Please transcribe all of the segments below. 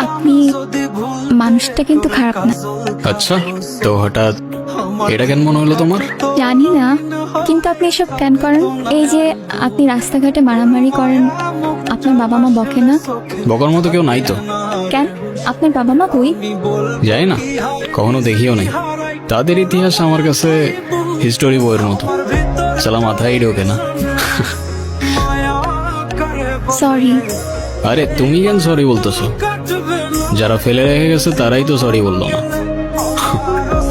আপনি মানুষটা কিন্তু খারাপ না। আচ্ছা, তো হঠাৎ এটা কেন মনে হলো তোমার? জানি না, কিন্তু আপনি এসব কেন করেন? এই যে আপনি রাস্তাঘাটে মারামারি করেন, আপনার বাবা মা বকে না? বকার মতো কেউ নাই তো। কেন? আপনার বাবা মা কই? যাই না, কখনো দেখিও নাই। তাদের ইতিহাস আমার কাছে হিস্টোরি বইয়ের মতো, সালা মাথায় ঢোকে না। সরি। আরে তুমি কেন সরি বলতেছো? যারা ফেলে রেখে গেছে তারাই তো সরি বললো না।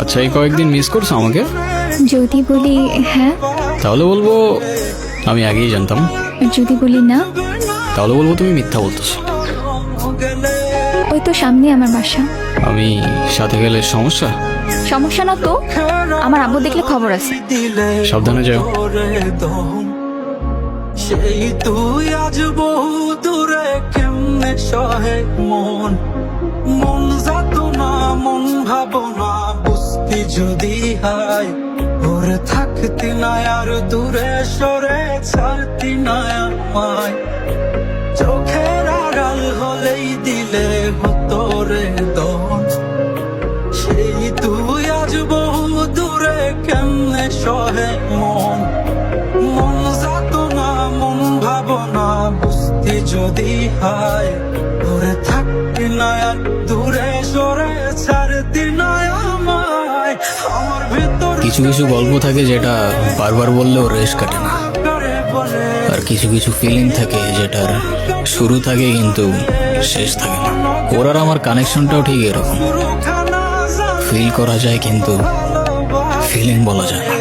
আচ্ছা, এই কয়েকদিন মিস করছো আমাকে? যদি বলি হ্যাঁ, তাহলে বলবো আমি আগেই জানতাম। আর যদি বলি না, তাহলে বলবো তুমি মিথ্যা বলতেছো। ওই তো সামনে আমার বাসা। আমি সাথে গেলে সমস্যা? সমস্যা না তো, আমার আব্বু দেখলে খবর আছে। সাবধানে যাও। সেই তুই আজ বহু দূরে, কেমনে সহে মন মন যাতো না, মন ভাবনা বুঝতি যদি হায় ওরে থাকতি না আর দূরে সরে ছাড়তি না আমায়। চোখের আড়াল হলেই দিলে হতো রে দন, সেই তুই আজ বহু দূরে, কেমনে সহে মন মন যাতো না, মন ভাবনা বুঝতি যদি হায় ওরে থাকতি না আর দূরে সরে ছাড়তি না আমায়। আমার ভিতর কিছু কিছু গল্প থাকে যেটা বারবার বললেও রেশ কাটে না, আর কিছু কিছু ফিলিং থাকে যেটার শুরু থাকে কিন্তু শেষ থাকে না। ওর আর আমার কানেকশনটাও ঠিক এরকম, ফিল করা যায় কিন্তু ফিলিং বলা যায় না।